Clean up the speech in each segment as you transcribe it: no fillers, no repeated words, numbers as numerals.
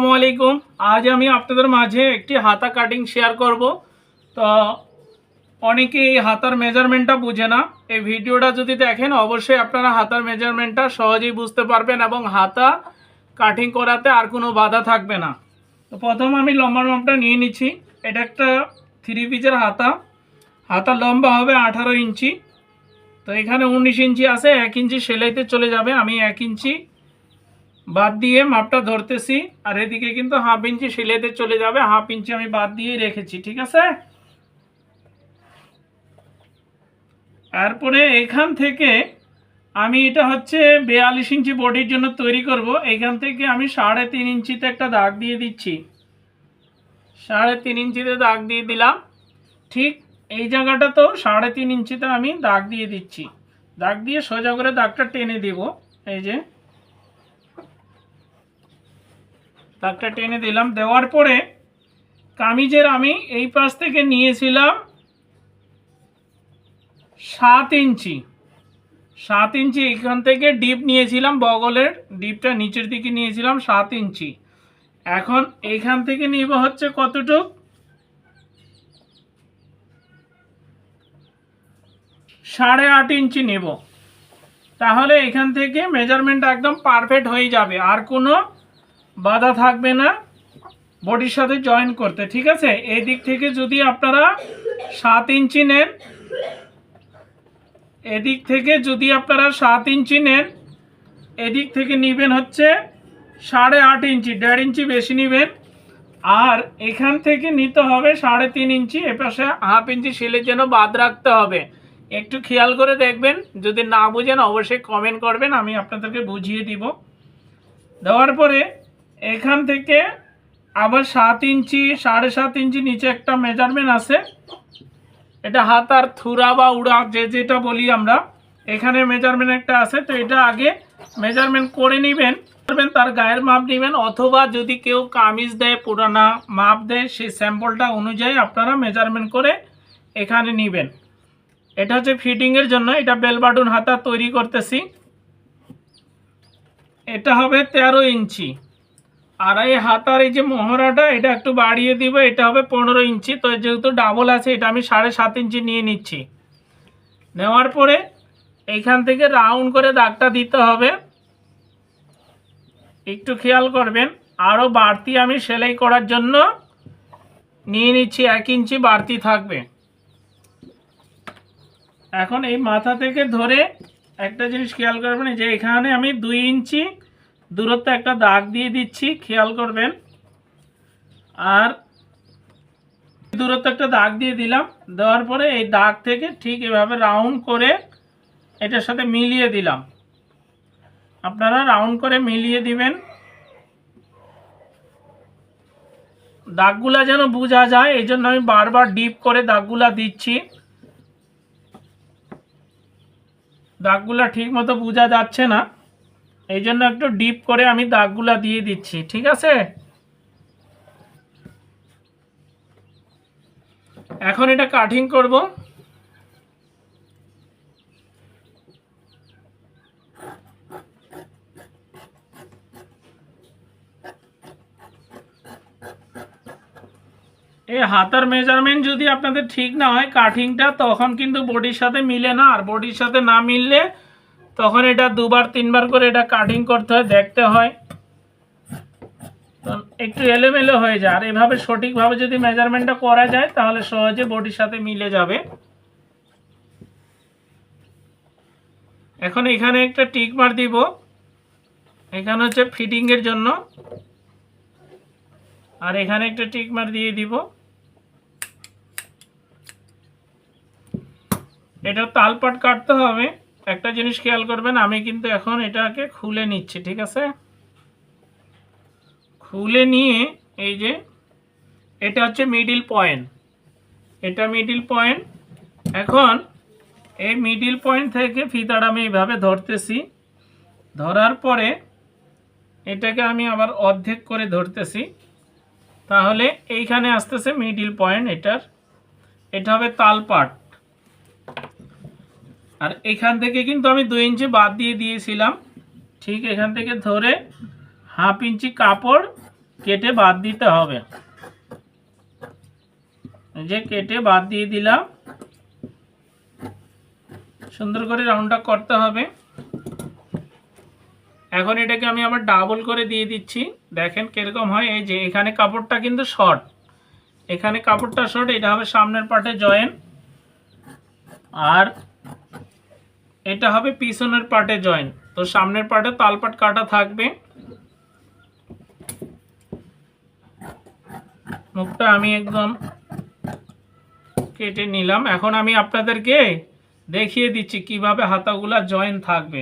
আসসালামু আলাইকুম। আজ আমি আপনাদের মাঝে একটি হাতা কাটিং শেয়ার করব। তো অনেকে এই হাতার মেজারমেন্টটা বুঝে না। এই ভিডিওটা যদি দেখেন অবশ্যই আপনারা হাতার মেজারমেন্টটা সহজেই বুঝতে পারবেন এবং হাতা কাটিং করাতে আর কোনো বাধা থাকবে না। তো প্রথম আমি লম্বার মাপটা নিয়ে নিচ্ছি। এটা একটা 3 পিসের হাতা। হাতার লম্বা হবে 18 ইঞ্চি। তো এখানে 19 ইঞ্চি আছে, 1 ইঞ্চি সেলাইতে চলে যাবে। আমি 1 ইঞ্চি বাদ দিয়ে মাপটা ধরতেছি, আর এদিকে কিন্তু হাফ ইঞ্চি সেলাইতে চলে যাবে। হাফ ইঞ্চি আমি বাদ দিয়ে রেখেছি, ঠিক আছে। তারপরে এখান থেকে আমি এটা হচ্ছে 42 ইঞ্চি বডির জন্য তৈরি করব। এখান থেকে আমি 3.5 ইঞ্চিতে একটা দাগ দিয়ে দিচ্ছি। 3.5 ইঞ্চিতে দাগ দিয়ে দিলাম। ঠিক এই জায়গাটা তো 3.5 ইঞ্চিতে আমি দাগ দিয়ে দিচ্ছি। দাগ দিয়ে সোজা করে দাগটা টেনে দিব। এই যে দাগটা টেনে দিলাম। দেওয়ার পরে কামিজের আমি এই পাশ থেকে নিয়েছিলাম 7 ইঞ্চি। 7 ইঞ্চি এখান থেকে ডিপ নিয়েছিলাম, বগলের ডিপটা নিচের দিকে নিয়েছিলাম 7 ইঞ্চি। এখন এইখান থেকে নিব হচ্ছে কতটুক, 8.5 ইঞ্চি নেব। তাহলে এখান থেকে মেজারমেন্ট একদম পারফেক্ট হয়ে যাবে, আর কোনো বাধা থাকবে না বডির সাথে জয়েন করতে, ঠিক আছে। এই দিক থেকে যদি আপনারা 7 ইঞ্চি নেন, এদিক থেকে যদি আপনারা 7 ইঞ্চি নেন, এদিক থেকে নেবেন হচ্ছে 8.5 ইঞ্চি, 1.5 ইঞ্চি বেশি নেবেন। আর এখান থেকে নিতে হবে 3.5 ইঞ্চি। এপাশে হাফ ইঞ্চি সেলের জন্য বাদ রাখতে হবে। একটু খেয়াল করে দেখবেন, যদি না বুঝেন অবশ্যই কমেন্ট করবেন, আমি আপনাদেরকে বুঝিয়ে দিব। দেওয়ার পরে এখান থেকে আবার 7 ইঞ্চি 7.5 ইঞ্চি নিচে একটা মেজারমেন্ট আছে। এটা হাতার থুরা বা উড়া যেটা বলি আমরা, এখানে মেজারমেন্ট একটা আছে। তো এটা আগে মেজারমেন্ট করে নেবেন, তার গায়ের মাপ নেবেন, অথবা যদি কেউ কামিজ দেয় পুরানা মাপ দেয়, সেই স্যাম্পলটা অনুযায়ী আপনারা মেজারমেন্ট করে এখানে নেবেন। এটা হচ্ছে ফিটিংয়ের জন্য। এটা বেল বাটন হাতা তৈরি করতেছি। এটা হবে 13 ইঞ্চি। আর এই হাতার এই যে মহড়াটা, এটা একটু বাড়িয়ে দিব, এটা হবে 15 ইঞ্চি। তো যেহেতু ডাবল আছে, এটা আমি 7.5 ইঞ্চি নিয়ে নিচ্ছি। নেওয়ার পরে এইখান থেকে রাউন্ড করে দাগটা দিতে হবে। একটু খেয়াল করবেন, আরও বাড়তি আমি সেলাই করার জন্য নিয়ে নিচ্ছি, 1 ইঞ্চি বাড়তি থাকবে। এখন এই মাথা থেকে ধরে একটা জিনিস খেয়াল করবেন, যে এখানে আমি 2 ইঞ্চি দূরত্বে একটা দাগ দিয়ে দিচ্ছি, খেয়াল করবেন। আর দূরত্বে একটা দাগ দিয়ে দিলাম। দেওয়ার পরে এই দাগ থেকে ঠিক এভাবে রাউন্ড করে এটার সাথে মিলিয়ে দিলাম। আপনারা রাউন্ড করে মিলিয়ে দিবেন, দাগগুলা যেন বোঝা যায়। এই জন্য আমি বারবার ডিপ করে দাগগুলা দিচ্ছি। দাগগুলা ঠিক মতো বোঝা যাচ্ছে না, এই জন্য একটু ডিপ করে আমি দাগগুলা দিয়ে দিচ্ছি, ঠিক আছে। এখন এটা কাটিং করব। এই হাতার মেজারমেন্ট যদি আপনাদের ঠিক না হয় কাটিংটা, তখন কিন্তু বডির সাথে মিলে না। আর বডির সাথে না মিললে তখন এটা 2বার 3বার করে এটা কাটিং করতে হয়, দেখতে হয়, একটু এলোমেলো হয়ে যায়। আর এভাবে সঠিকভাবে যদি মেজারমেন্টটা করা যায় তাহলে সহজে বডির সাথে মিলে যাবে। এখন এখানে একটা টিক মার দিব, এখানে হচ্ছে ফিটিংয়ের জন্য। আর এখানে একটা টিক মার দিয়ে দিব। এটা তালপাট কাটতে হবে। একটা জিনিস খেয়াল করবেন, আমি কিন্তু এখন এটাকে খুলে নিচ্ছি, ঠিক আছে। খুলে নিয়ে এই যে এটা হচ্ছে মিডিল পয়েন্ট, এটা মিডিল পয়েন্ট। এখন এই মিডিল পয়েন্ট থেকে ফিতাটা আমি এইভাবে ধরতেছি। ধরার পরে এটাকে আমি আবার অর্ধেক করে ধরতেছি, তাহলে এইখানে আসতেছে মিডিল পয়েন্ট এটার। এটা হবে তালপাট। আর এখান থেকে কিন্তু আমি 2 ইঞ্চি বাদ দিয়ে দিয়েছিলাম। ঠিক এখান থেকে ধরে হাফ ইঞ্চি কাপড় কেটে বাদ দিতে হবে। এই যে কেটে বাদ দিয়ে দিলাম। সুন্দর করে রাউন্ডটা করতে হবে। এখন এটাকে আমি আবার ডাবল করে দিয়ে দিচ্ছি। দেখেন কিরকম হয়। এই যে এখানে কাপড়টা কিন্তু শর্ট, এখানে কাপড়টা শর্ট, এটা হবে সামনের পার্টে জয়েন, আর এটা হবে পিছনের পার্টে জয়েন। তো সামনের পার্টে তালপাট কাটা থাকবে। মুখটা আমি একদম কেটে নিলাম। এখন আমি আপনাদেরকে দেখিয়ে দিচ্ছি কিভাবে হাতাগুলা জয়েন থাকবে।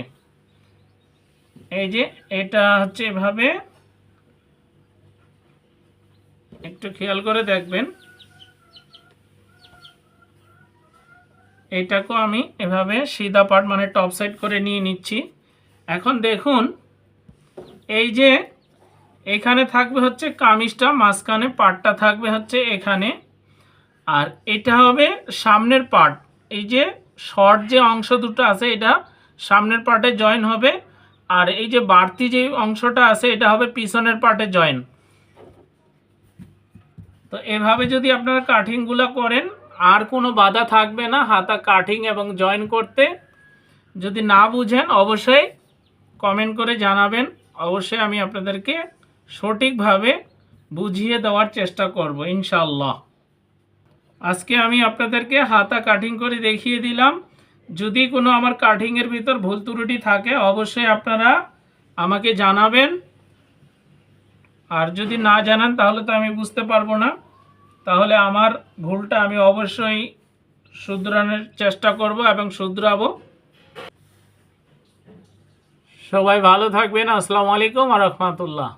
এই যে এটা হচ্ছে এভাবে, একটু খেয়াল করে দেখবেন। এইটাকেও আমি এভাবে সিধা পার্ট মানে টপ সাইড করে নিয়ে নিচ্ছি। এখন দেখুন, এই যে এখানে থাকবে হচ্ছে কামিজটা, মাঝখানে পার্টটা থাকবে হচ্ছে এখানে, আর এটা হবে সামনের পার্ট। এই যে শর্ট যে অংশ দুটো আছে এটা সামনের পার্টে জয়েন হবে, আর এই যে বাড়তি যে অংশটা আছে এটা হবে পিছনের পার্টে জয়েন। তো এভাবে যদি আপনারা কাটিংগুলো করেন আর কোনো বাধা থাকবে না হাতা কাটিং এবং জয়েন করতে। যদি না বুঝেন অবশ্যই কমেন্ট করে জানাবেন, অবশ্যই আমি আপনাদেরকে সঠিকভাবে বুঝিয়ে দেওয়ার চেষ্টা করব ইনশাআল্লাহ। আজকে আমি আপনাদেরকে হাতা কাটিং করে দেখিয়ে দিলাম। যদি কোনো আমার কাটিংয়ের ভিতর ভুল ত্রুটি থাকে অবশ্যই আপনারা আমাকে জানাবেন, আর যদি না জানান তাহলে তো আমি বুঝতে পারবো না। তাহলে আমার ভুলটা আমি অবশ্যই শুধরানোর চেষ্টা করব এবং শুধরাবো। সবাই ভালো থাকবেন। আসসালামু আলাইকুম ওয়া রাহমাতুল্লাহ।